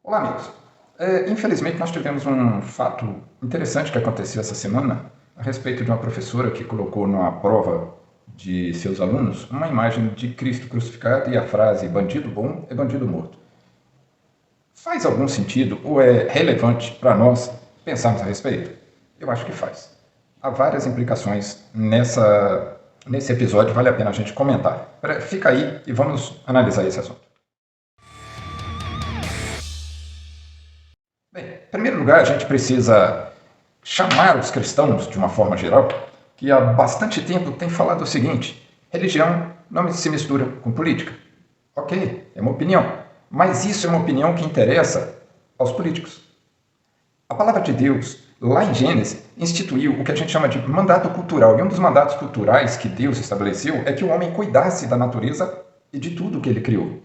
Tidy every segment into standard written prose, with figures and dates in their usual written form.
Olá, amigos. Infelizmente, nós tivemos um fato interessante que aconteceu essa semana a respeito de uma professora que colocou na prova de seus alunos uma imagem de Cristo crucificado e a frase bandido bom é bandido morto. Faz algum sentido ou é relevante para nós pensarmos a respeito? Eu acho que faz. Há várias implicações nesse episódio, vale a pena a gente comentar. Fica aí e vamos analisar esse assunto. Bem, em primeiro lugar, a gente precisa chamar os cristãos, de uma forma geral, que há bastante tempo tem falado o seguinte: religião não se mistura com política. Ok, é uma opinião, mas isso é uma opinião que interessa aos políticos. A palavra de Deus, lá em Gênesis, instituiu o que a gente chama de mandato cultural. E um dos mandatos culturais que Deus estabeleceu é que o homem cuidasse da natureza e de tudo que ele criou.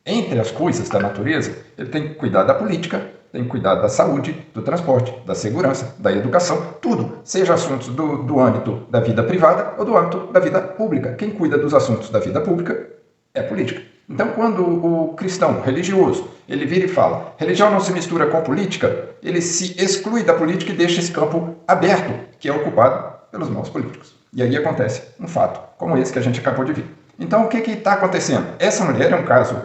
Entre as coisas da natureza, ele tem que cuidar da política, tem que cuidar da saúde, do transporte, da segurança, da educação, tudo, seja assuntos do âmbito da vida privada ou do âmbito da vida pública. Quem cuida dos assuntos da vida pública é a política. Então, quando o cristão religioso, ele vira e fala, religião não se mistura com política, ele se exclui da política e deixa esse campo aberto, que é ocupado pelos maus políticos. E aí acontece um fato como esse que a gente acabou de ver. Então, o que está acontecendo? Essa mulher é um caso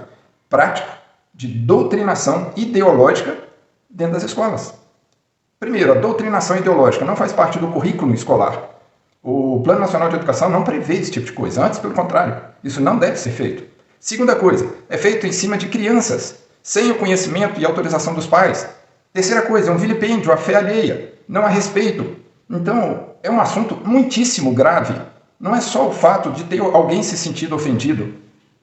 prático de doutrinação ideológica dentro das escolas. Primeiro, a doutrinação ideológica não faz parte do currículo escolar. O Plano Nacional de Educação não prevê esse tipo de coisa. Antes, pelo contrário, isso não deve ser feito. Segunda coisa, é feito em cima de crianças, sem o conhecimento e autorização dos pais. Terceira coisa, é um vilipêndio à fé alheia, não há respeito. Então, é um assunto muitíssimo grave. Não é só o fato de ter alguém se sentido ofendido.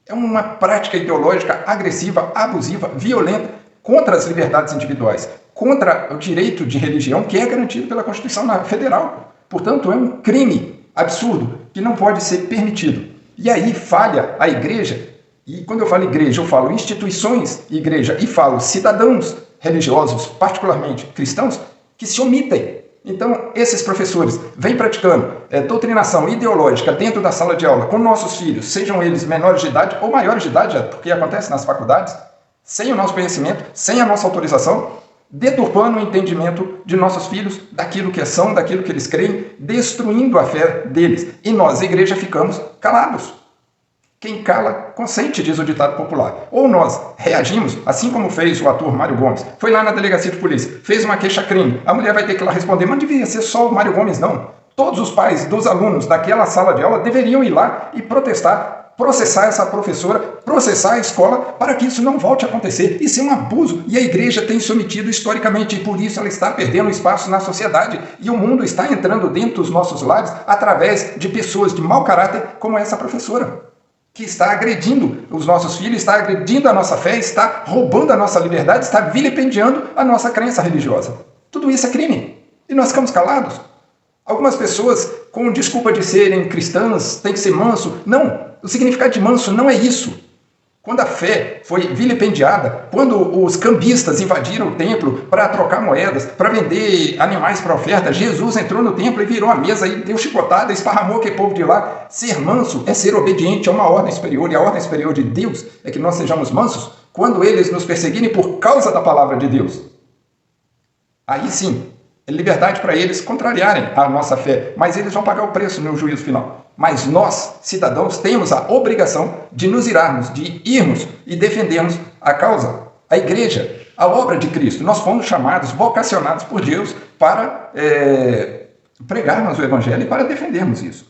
É uma prática ideológica agressiva, abusiva, violenta contra as liberdades individuais, contra o direito de religião que é garantido pela Constituição Federal. Portanto, é um crime absurdo que não pode ser permitido. E aí falha a igreja, e quando eu falo igreja, eu falo instituições igreja e falo cidadãos religiosos, particularmente cristãos, que se omitem. Então, esses professores vêm praticando doutrinação ideológica dentro da sala de aula com nossos filhos, sejam eles menores de idade ou maiores de idade, porque acontece nas faculdades, sem o nosso conhecimento, sem a nossa autorização, deturpando o entendimento de nossos filhos daquilo que são, daquilo que eles creem, destruindo a fé deles. E nós, a igreja, ficamos calados. Quem cala, consente, diz o ditado popular. Ou nós reagimos, assim como fez o ator Mário Gomes. Foi lá na delegacia de polícia, fez uma queixa-crime. A mulher vai ter que ir lá responder, mas não devia ser só o Mário Gomes, não. Todos os pais dos alunos daquela sala de aula deveriam ir lá e protestar, processar essa professora, processar a escola, para que isso não volte a acontecer. Isso é um abuso. E a igreja tem se omitido historicamente, e por isso ela está perdendo espaço na sociedade. E o mundo está entrando dentro dos nossos lares através de pessoas de mau caráter como essa professora, que está agredindo os nossos filhos, está agredindo a nossa fé, está roubando a nossa liberdade, está vilipendiando a nossa crença religiosa. Tudo isso é crime. E nós ficamos calados. Algumas pessoas, com desculpa de serem cristãs, tem que ser manso. Não, o significado de manso não é isso. Quando a fé foi vilipendiada, quando os cambistas invadiram o templo para trocar moedas, para vender animais para oferta, Jesus entrou no templo e virou a mesa e deu chicotada, esparramou aquele povo de lá. Ser manso é ser obediente a uma ordem superior, e a ordem superior de Deus é que nós sejamos mansos quando eles nos perseguirem por causa da palavra de Deus. Aí sim, é liberdade para eles contrariarem a nossa fé, mas eles vão pagar o preço no juízo final. Mas nós, cidadãos, temos a obrigação de nos irarmos, de irmos e defendermos a causa, a igreja, a obra de Cristo. Nós fomos chamados, vocacionados por Deus para pregarmos o evangelho e para defendermos isso.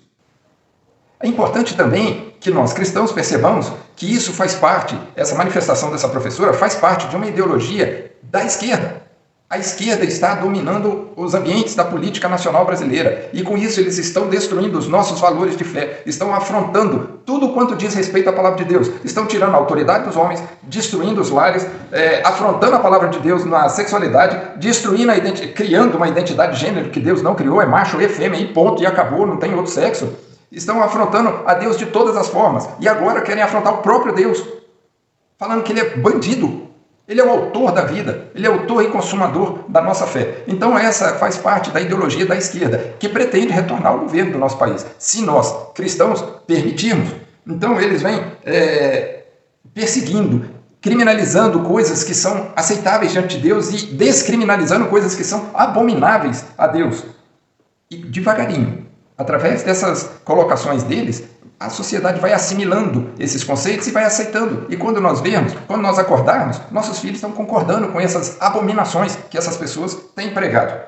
É importante também que nós, cristãos, percebamos que isso faz parte, essa manifestação dessa professora faz parte de uma ideologia da esquerda. A esquerda está dominando os ambientes da política nacional brasileira e com isso eles estão destruindo os nossos valores de fé, estão afrontando tudo quanto diz respeito à palavra de Deus, estão tirando a autoridade dos homens, destruindo os lares, afrontando a palavra de Deus na sexualidade, destruindo criando uma identidade de gênero que Deus não criou, é macho e fêmea e ponto, e acabou, não tem outro sexo. Estão afrontando a Deus de todas as formas e agora querem afrontar o próprio Deus, falando que ele é bandido. Ele é o autor da vida, ele é o autor e consumador da nossa fé. Então essa faz parte da ideologia da esquerda, que pretende retornar ao governo do nosso país, se nós, cristãos, permitirmos. Então eles vêm perseguindo, criminalizando coisas que são aceitáveis diante de Deus e descriminalizando coisas que são abomináveis a Deus. E devagarinho, através dessas colocações deles, a sociedade vai assimilando esses conceitos e vai aceitando. E quando nós vermos, quando nós acordarmos, nossos filhos estão concordando com essas abominações que essas pessoas têm pregado,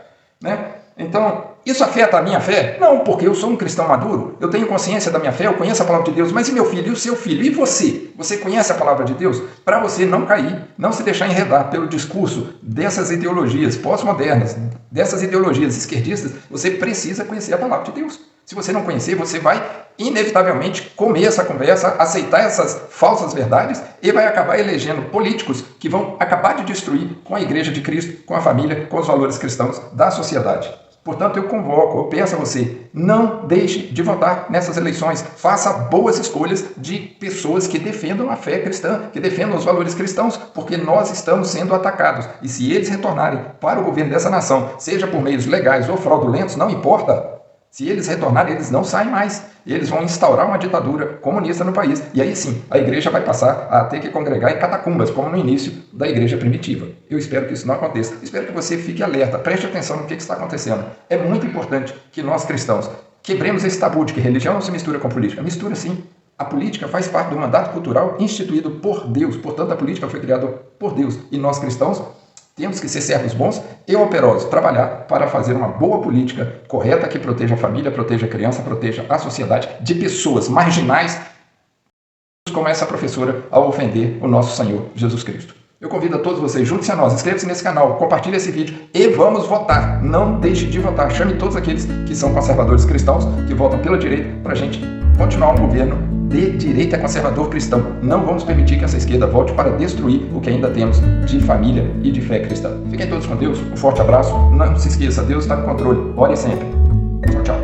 né? Então, isso afeta a minha fé? Não, porque eu sou um cristão maduro, eu tenho consciência da minha fé, eu conheço a palavra de Deus, mas e meu filho, e o seu filho, e você? Você conhece a palavra de Deus? Para você não cair, não se deixar enredar pelo discurso dessas ideologias pós-modernas, dessas ideologias esquerdistas, você precisa conhecer a palavra de Deus. Se você não conhecer, você vai inevitavelmente comer essa conversa, aceitar essas falsas verdades e vai acabar elegendo políticos que vão acabar de destruir com a Igreja de Cristo, com a família, com os valores cristãos da sociedade. Portanto, eu convoco, eu peço a você, não deixe de votar nessas eleições. Faça boas escolhas de pessoas que defendam a fé cristã, que defendam os valores cristãos, porque nós estamos sendo atacados. E se eles retornarem para o governo dessa nação, seja por meios legais ou fraudulentos, não importa. Se eles retornarem, eles não saem mais. Eles vão instaurar uma ditadura comunista no país. E aí sim, a igreja vai passar a ter que congregar em catacumbas, como no início da igreja primitiva. Eu espero que isso não aconteça. Espero que você fique alerta, preste atenção no que está acontecendo. É muito importante que nós cristãos quebremos esse tabu de que religião não se mistura com política. Mistura sim. A política faz parte do mandato cultural instituído por Deus. Portanto, a política foi criada por Deus. E nós cristãos temos que ser servos bons e operosos, trabalhar para fazer uma boa política correta que proteja a família, proteja a criança, proteja a sociedade de pessoas marginais como essa professora ao ofender o nosso Senhor Jesus Cristo. Eu convido a todos vocês, junte-se a nós, inscreva-se nesse canal, compartilhe esse vídeo e vamos votar. Não deixe de votar. Chame todos aqueles que são conservadores cristãos, que votam pela direita, para a gente continuar um governo de direita conservador cristão. Não vamos permitir que essa esquerda volte para destruir o que ainda temos de família e de fé cristã. Fiquem todos com Deus, um forte abraço. Não se esqueça, Deus está no controle. Ore sempre. Tchau, tchau.